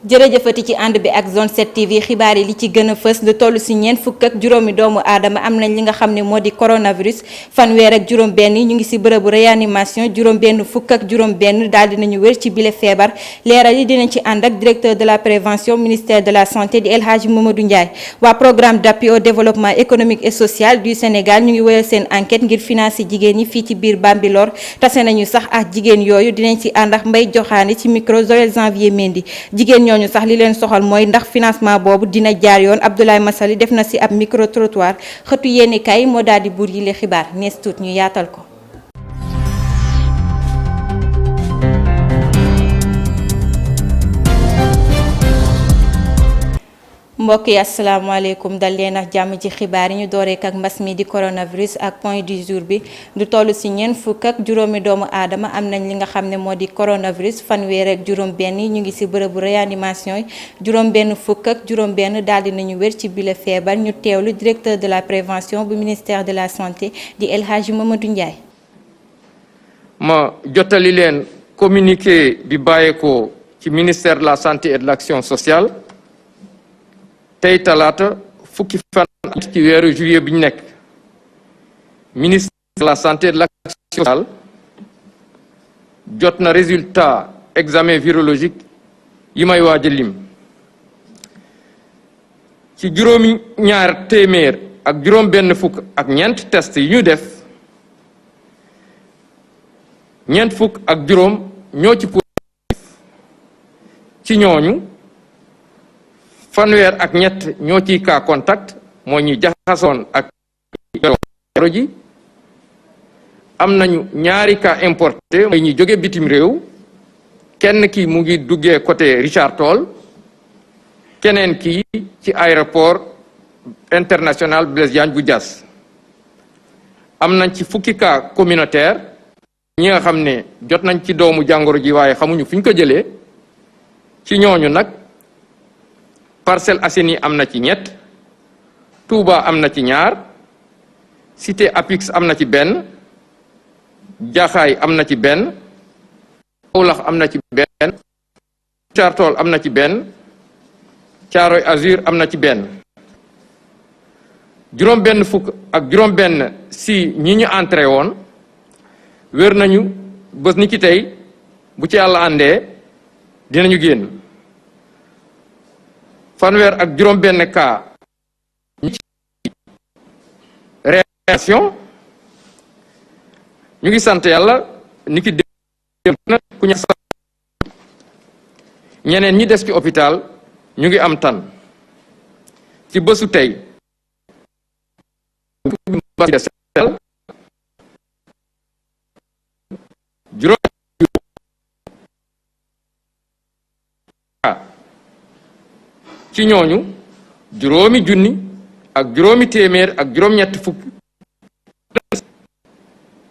jërëjëfati ci ànd bi ak zone 7 TV xibaar yi li ci gën a fës lu toll si ñeent fukk ak juróomi doomu aadama am nañ li nga xam ne moo di coronavirus fanweer ak juróom-benn ñu ngi si bërëbu réanimation juróom-benn fukk ak juróom-benn daal dinañu wér ci bile feebar leeral yi dinañ ci ànd ak directeur de la prévention ministère de la santé di El Hadji Mamadou Ndiaye. waa programme d'appui au développement économique et social du Sénégal ñu ngi wéyal seen enquête ngir financer jigéen ñi fii ci biir Bambilor tase nañu sax ak jigéen yooyu dinañ si ànd ak Mbaye Joxaane ci micro Joël Janvier Mendy jigéen ñooñu sax li leen soxal mooy ndax financement boobu dina jaar yoon. Abdoulaye Massali def na ci ab micro trottoir xëtu yéeni kay moo daal di buur yi le xibaar nees tuut ñu yaatal ko. mbokk yi asalaamaaleykum dal leen ak jàmm ci xibaar yi ñu dooreek ak mbas mi di coronavirus ak point du jour bi du toll ci ñeent fukk ak juróomi doomu aadama am nañ li nga xam ne moo di coronavirus fanweer ak juróom-benn ñu ngi ci bërëbu réanimation yi juróom-benn fukk ak juróom-benn daal di nañu wér ci bile feebar ñu teewlu directeur de la prévention bu ministère de la santé di El Hadji Mamadou Ndiaye. ma jottali leen communiqué bi bàyyeekoo ci ministère de la santé et de l'action sociale. tey talaata fukki fan ci weeru juillet bi ñu nekk ministre de la santé et de l'action sociale jot na résultat examen virologique yi may waaj a lim ci juróomi ñaar téeméer ak juróom benn fukk ak ñeent test yi ñu def ñeent fukk ak juróom ñoo ci positif ci ñooñu fanweer ak ñett ñoo ciy cas contact moo ñuy jaxasoon ak jaro ji am nañu ñaari cas importé mooy ñi jóge bitim réew kenn ki mu ngi duggee côté Richard Toll keneen ki ci aéroport international Blaise Diagne bu Diass am nañ ci fukki cas communautaire ñi nga xam ne jot nañ ci doomu jàngoro ji waaye xamuñu fu ñu ko jëlee ci ñooñu nag Parcelles Assainies am na ci ñett Touba am na ci ñaar Cité Apix am na ci benn Jaxaay am na ci benn Kaolack am na ci benn Richard Toll am na ci benn Thiaroye Azur am na ci benn juróom benn fukk ak juróom benn si ñi ñu entré woon wér nañu bés ni ki tey bu ci yàlla àndee dinañu génn fanweer ak juróom benn cas ñi ci réanimation ñu ngi sant yàlla ni ki dem na ku ñu ñeneen ñi des ci hôpital ñu ngi am tan ci bésu tey juróom ci ñooñu juróomi junni ak juróomi téeméer ak juróom-ñett fukk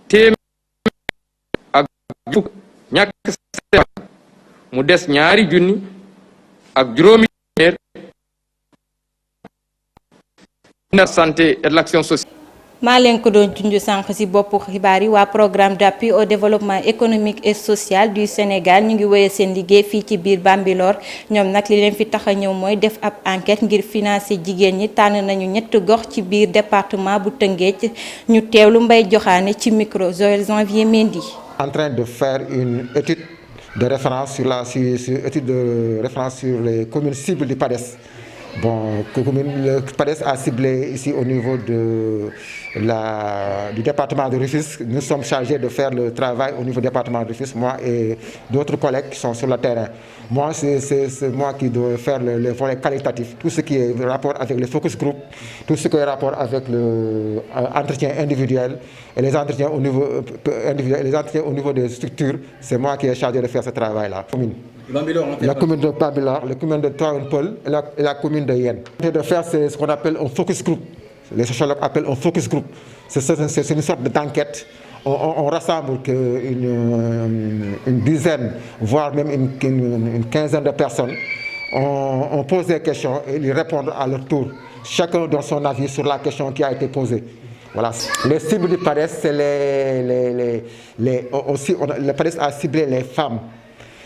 téeméer ak fukk ñàkk mu des ñaari junni ak juróomi téeméer de santé et de l'action sociale. maa leen ko doon junj sànq ci boppu xibaar yi waa programme d'appui au développement économique et social du Sénégal ñu ngi wéyal seen liggéey fii ci biir Bambilor ñoom nag li leen fi tax a ñëw mooy def ab enquête ngir financer jigéen ñi tànn nañu ñetti gox ci biir département bu Tëngéej ñu teewlu Mbaye Joxaane ci micro Joël Janvier Mendy. En train de faire une étude de référence sur les communes cibles du PADES. Bon, le PADES a ciblé ici au niveau du département de Rufisque. Nous sommes chargés de faire le travail au niveau du département de Rufisque, moi et d'autres collègues qui sont sur le terrain. Moi, c'est moi qui dois faire le volet qualitatif, tout ce qui est rapport avec les focus group, tout ce qui est rapport avec l'entretien individuel et les entretiens au niveau individuel, les entretiens au niveau des structures. C'est moi qui est chargé de faire ce travail-là. La commune de Bambilor, la commune de Tivaouane-Peulh et la commune de Yène. De faire ce qu'on appelle un focus group. Les sociologues appellent un focus group. C'est une sorte d'enquête. On rassemble une dizaine, voire même une quinzaine de personnes. On pose des questions et ils répondent à leur tour. Chacun donne son avis sur la question qui a été posée. Voilà. Les cibles du PADES, c'est le PADES a ciblé les femmes.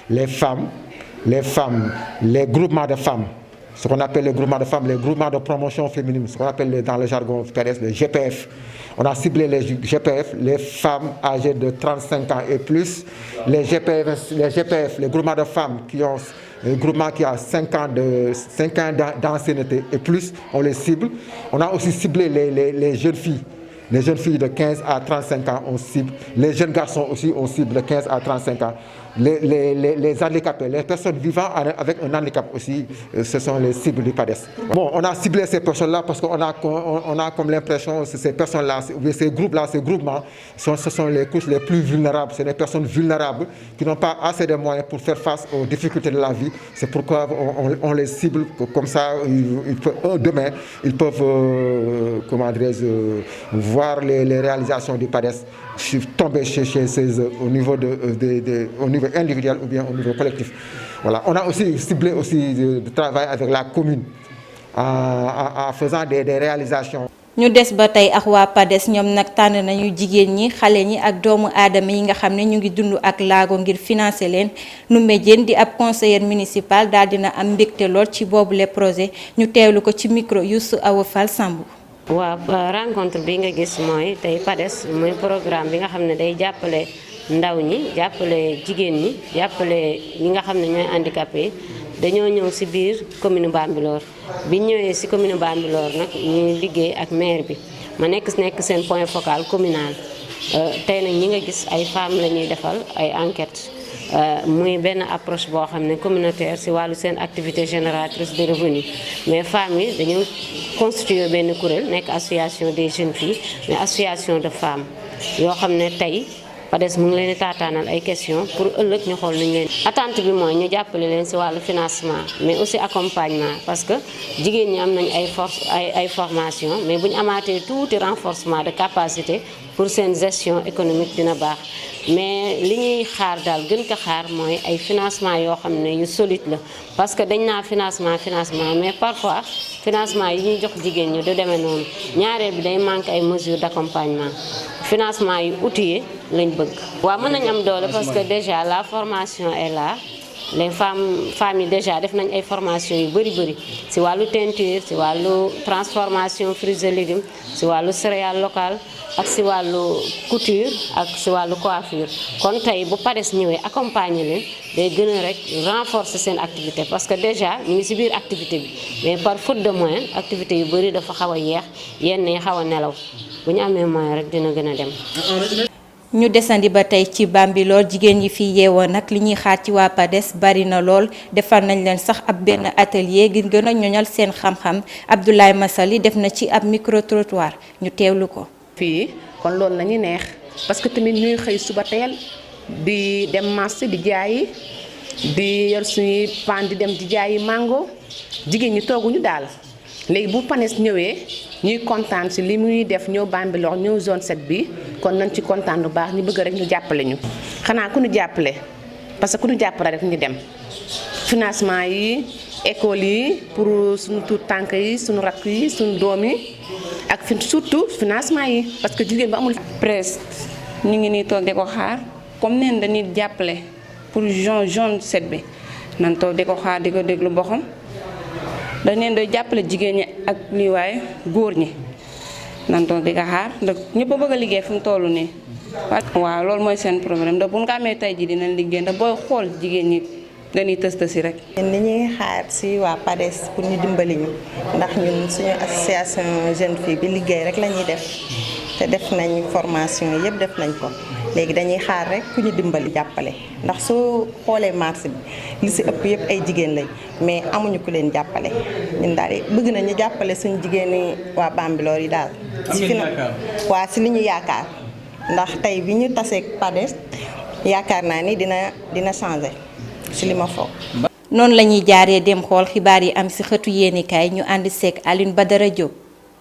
Les femmes les femmes, les groupements de femmes, ce qu'on appelle les groupements de femmes, les groupements de promotion féminine, ce qu'on appelle dans le jargon PDS les GPF. On a ciblé les GPF, les femmes âgées de 35 ans et plus, les GPF, les groupements de femmes qui ont un groupement qui a 5 ans d'ancienneté et plus, on les cible. On a aussi ciblé les jeunes filles. Les jeunes filles de 15 à 35 ans, on cible. Les jeunes garçons aussi, on cible de 15 à 35 ans. Les handicapés, les personnes vivant avec un handicap aussi, ce sont les cibles du PADES. Bon, on a ciblé ces personnes-là parce qu'on a comme l'impression que ces personnes-là, ces groupes-là, ces groupements, ce sont les couches les plus vulnérables. C'est des personnes vulnérables qui n'ont pas assez de moyens pour faire face aux difficultés de la vie. C'est pourquoi on les cible comme ça. Demain, ils peuvent, voir les réalisations du PADES tomber chez eux au niveau individuel ou bien au niveau collectif. Voilà. On a aussi ciblé de travail avec la commune en faisant des réalisations. ñu des ba tey ak waa PADES ñoom nag tànn nañu jigéen ñi xale ñi ak doomu aadama yi nga xam ne ñu ngi dund ak laago ngir financer leen Ndoumbé Diène di ab conseiller municipal daal dina am mbégte lool ci boobule projet ñu teewlu ko ci micro Youssou Awa Fall Samb. waaw rencontre bi nga gis mooy tey PADES mooy programme bi nga xam ne day jàppale ndaw ñi jàppale jigéen ñi jàppale ñi nga xam ne ñooy handicapé dañoo ñëw ci biir commune Bambilor bi ñëwee ci commune Bambilor nag ñuy liggéey ak maire bi ma nekk seen point focal communal tey nag ñi nga gis ay femmes la ñuy defal ay enquêtes muy benn approche boo xam ne communautaire ci wàllu seen activité génératrice de revenus mais femmes yi dañoo constituer benn kuréel nekk association des jeunes filles mais association de femmes yoo xam ne tey PADES mu ngi leen di taataanal ay questions pour ëllëg ñu xool nañu leen. attente bi mooy ñu jàppale leen ci wàllu financement mais aussi accompagnement parce que jigéen ñi am nañu ay formation mais bu ñu amaatee tuuti renforcement de capacité pour seen gestion économique dina baax. mais li ñuy xaar daal gën ko xaar mooy ay financement yoo xam ne yu solide la parce que dañ naa financement mais parfois financement yi ñuy jox jigéen ñi du demee noonu ñaareel bi day manque ay mesures d'accompagnement financement yi outillé lañ bëgg. waaw mën nañ am doole parce que déjà la formation est là les femmes yi déjà def nañ ay formation yu bëri ci wàllu teinture ci wàllu transformation fruits et légumes ci wàllu céréales locales ak ci wàllu couture ak ci wàllu coiffure kon tey bu PADES ñëwee accompagner leen day gën a rek renforcer seen activité parce que déjà ñu ngi ci biir activité bi mais par faute de moyens activité yu bëri dafa xaw a yeex yenn yi xaw a nelaw bu ñu amee moyen rek dina gën a dem. ñu desandi ba tey ci Bambilor jigéen yi fi yeewoo nag li ñuy xaar ci waa PADES bari na lool defar nañ leen sax ab benn atelier ngir gën a ñoñal seen xam-xam Abdoulaye Massali def na ci ab micro trottoir ñu teewlu ko. fii kon loolu la ñu neex parce que tamit ñuy xëy suba teel di dem marché di jaayi di yor suñuy paan di dem di jaayi mango jigéen ñi tooguñu daal léegi bu PADES ñëwee ñuy kontaan ci li muy def ñëw Bambilor ñëw zone 7 bi kon nañ ci kontaan bu baax ñu bëgg rek ñu jàppale ñu xanaa ku ñu jàppale parce que ku ñu jàppale rek ñu dem financement yi école yi pour suñu tuut tànk yi suñu rakk yi suñu doom yi ak surtout financement yi parce que jigéen ba amul. presse ñu ngi nii toog di ko xaar comme neen dañuy jàppale pour zone 7 bi nan toog di ko xaar di ko déglu boxam dañ leen doy jàppale jigéen ñi ak lii waaye góor ñi nan toog di ko xaar ndax ñëpp a bëgg a liggéey fi mu toll nii. waaw loolu mooy seen problème ndax bu ñu ko amee tey jii dinañ liggéey ndax booy xool jigéen ñi dañuy tës-tësi rek. li ñuy xaar ci waa PADES pour ñu dimbali ñu ndax ñun suñu association jeune fille bi liggéey rek la ñuy def te def nañ formation yëpp def nañ ko léegi dañuy xaar rek ku ñu dimbali jàppale ndax soo xoolee marché bi li ci ëpp yëpp ay jigéen lañ mais amuñu ku leen jàppale ñun daal bëgg nañu jàppale suñu jigéeni waa Bambilor yi daal. waa ci li ñu yaakaar ndax tey bi ñu taseeg PADES yaakaar naa ni dina changer. ci li ma foog. noonu la ñuy jaaree dem xool xibaar yi am ci xëtu yéenekaay ñu ànd seeg Alioune Badara Diop.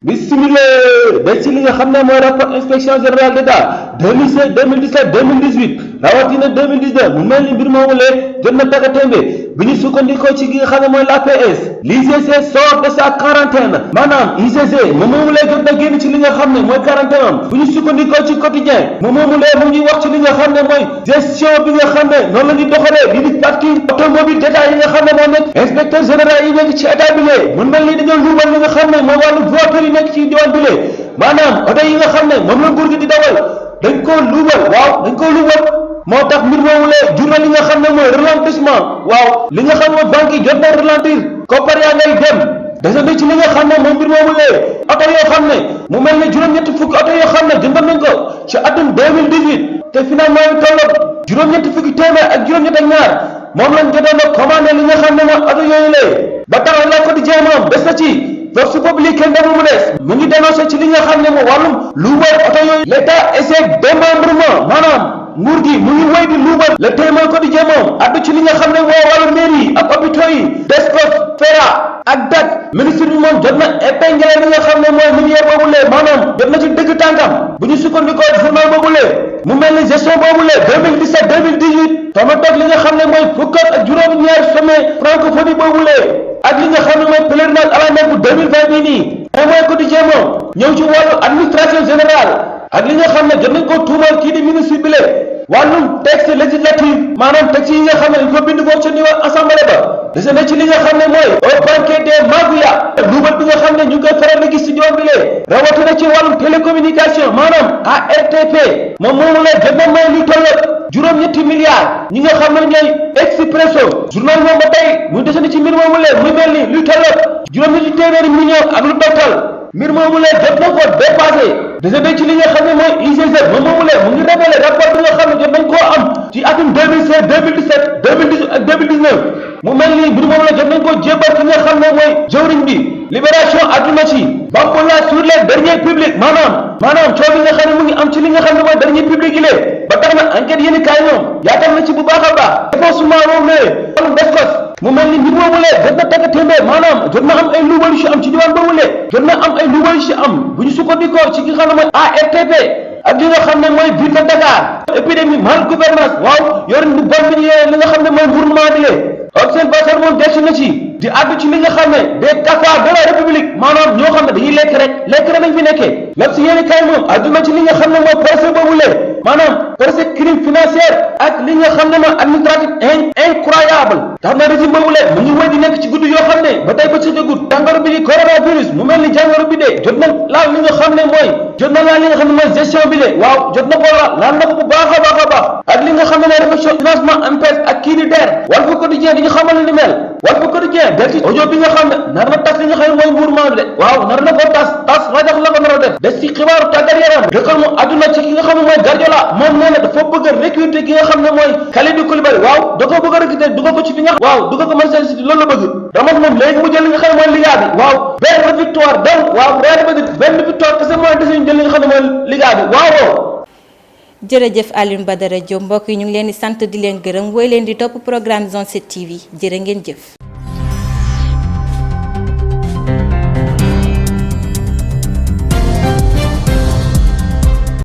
bismillah ba ci li nga xam ne mooy rapport inspection générale d'État 2016 2017 2018 rawatina 2019 mu mel ni mbir moomu lee jot na taggatémbe bi ñu sukkandikoo ci gi nga xam ne mooy l'APS l'ICC sort de sa quarantaine maanaam ICC moom moomu lee jot na génn ci li nga xam ne mooy quarantaine am bu ñu sukkandikoo ci quotidien moom moomu lee mu ngi wax ci li nga xam ne mooy gestion bi nga xam ne noonu la ñuy doxalee li di parking automobile d'état yi nga xam ne moo nekk inspecteur général yi nekk ci état bi lee mun mel ni dañoo luubal li nga xam ne mooy wàllu voiture yi nekk ci diwaan bi lee maanaam oto yi nga xam ne moom la nguur gi di dawal dañ koo luubal waaw dañ koo luubal moo tax mbir moomu lee jur na li nga xam ne mooy ralentissement waaw li nga xam ne banque yi jot na ralentir koppar yaa ngay dem desandi ci li nga xam ne moom mbir moomu lee oto yoo xam ne mu mel ne juróom-ñetti fukki oto yoo xam ne jëndoon nañ ko ci atum 2018 te finalement yu tolloog juróom-ñetti fukki téeméer ak juróom-ñett ak ñaar moom lañ jotoon a commandé li nga xam ne mooy oto yooyu lee ba tax la ko di jéemoom des na ci force publique demul mu des mu ngi dénoncé ci li nga xam ne mooy wàllum luubal oto yooyu l'état essaie démembrement maanaam nguur gi mu ngi wéy di luubal le témoin ko di jéemoom addu ci li nga xam ne mooy wàllu mairie yi ak hôpitaux yi Descos FERA ak DAC ministre bi moom jot na épinglé li nga xam ne mooy ministère boobu lee maanaam jot na ci dëgg tànkam bu ñu sukkandikoo journal boobu lee mu mel ni gestion boobu lee 2017 2018 tama toog li nga xam ne mooy fukk ak juróom-ñaar sommet francophonie boobu lee ak li nga xam ne mooy pèlerinage à la Mecque bu 2020 bii nii témoin ko di jéemoom ñëw ci wàllu administration générale ak li nga xam ne jot nañ ko tuumal kii di ministre bi lee wàllum texte législatif maanaam texte yi nga xam ne dañ ko bind foofu ca niveau assemblée ba dese na ci li nga xam ne mooy au banquet des magouillas luubal bi nga xam ne ñu ngi koy faral di gis ci diwaan bi lee rawatina ci wàllum télécommunication maanaam ARTP moom moomu la jot na may lu toll juróom-ñetti milliards ñi nga xam ne ñooy Expresso journal moom ba tey muy dese na ci mbir moomu lee muy mel ni luy toll juróom-ñetti téeméeri millions ak lu toftal mbir moomu lee jot na ko dépassé dese na ci li nga xam ne mooy ICC moom moomu lee mu ngi révélé rapport bi nga xam ne jot nañ koo am ci atum 2016 2017 2018 ak 2019 mu mel ni mbir moomu la jot nañ koo jébbal ki nga xam ne mooy jawriñ bi libération àdduna ci bampo la sur les derniers publics maanaam coow li nga xam ne mu ngi am ci li nga xam ne mooy dernier public yi lee ba tax na enquête yéen i kaay ñoom yaatal na ci bu baax a baax défoncement moom lee wàllum Descos mu mel ni mbir moomu lee jot na tagga témbee maanaam jot na am ay luubal yu si am ci diwaan boobu lee jot na am ay luubal yu si am bu ñu sukkandikoo ci ki nga xam ne mooy ARTP ak li nga xam ne mooy ville de Dakar épidémie mal gouvernance waaw yorin bu bon bi li nga xam ne mooy gouvernement bi lee observateur moom delsi na ci di àddu ci li nga xam ne des cafards de la république maanaam ñoo xam ne dañuy lekk rek nañ fi nekkee lépp si yéeni kay moom àddu na ci li nga xam ne mooy procès boobu lee maanaam procès crime financier ak li nga xam ne mooy administratif incroyable tax na régime boobu lee mu ngi wéy di nekk ci guddi yoo xam ne ba tey ba sa jógut jàngoro bi di coronavirus mu mel ni jàngoro bi de jot na laal li nga xam ne mooy gestion bi lee waaw jot na ko laal na ko bu baax a baax a baax ak li nga xam ne mooy réflexion financement MPES ak kii di DER Walf Quotidien di ñu xamal ni mel Walf Quotidien del ci audio bi nga xam ne nar na tas li nga xam ne mooy mouvement bi de waaw nar na ko tas rajax la ko nar a def des ci xibaaru tàggat yaram dëkkal mu àdduna ci ki nga xam ne mooy Guardiola moom nee na dafa bëgg a recruter ki nga xam ne mooy Kalidou Koulibaly waaw da ko bëgg a recruter dugal ko ci fi nga xam waaw dugal ko Manchester City loolu la bëgg Ramos moom léegi mu jël li nga xam ne mooy Liga bi waaw benn victoire donc waaw Real Madrid benn victoire kese mooy des ñu jël li nga xam ne mooy Liga bi waaw jërëjëf Alioune Badara Diop mbokk yi ñu ngi leen di sant di leen gërëm woy leen di topp programme Zone 7 TV jërë ngeen jëf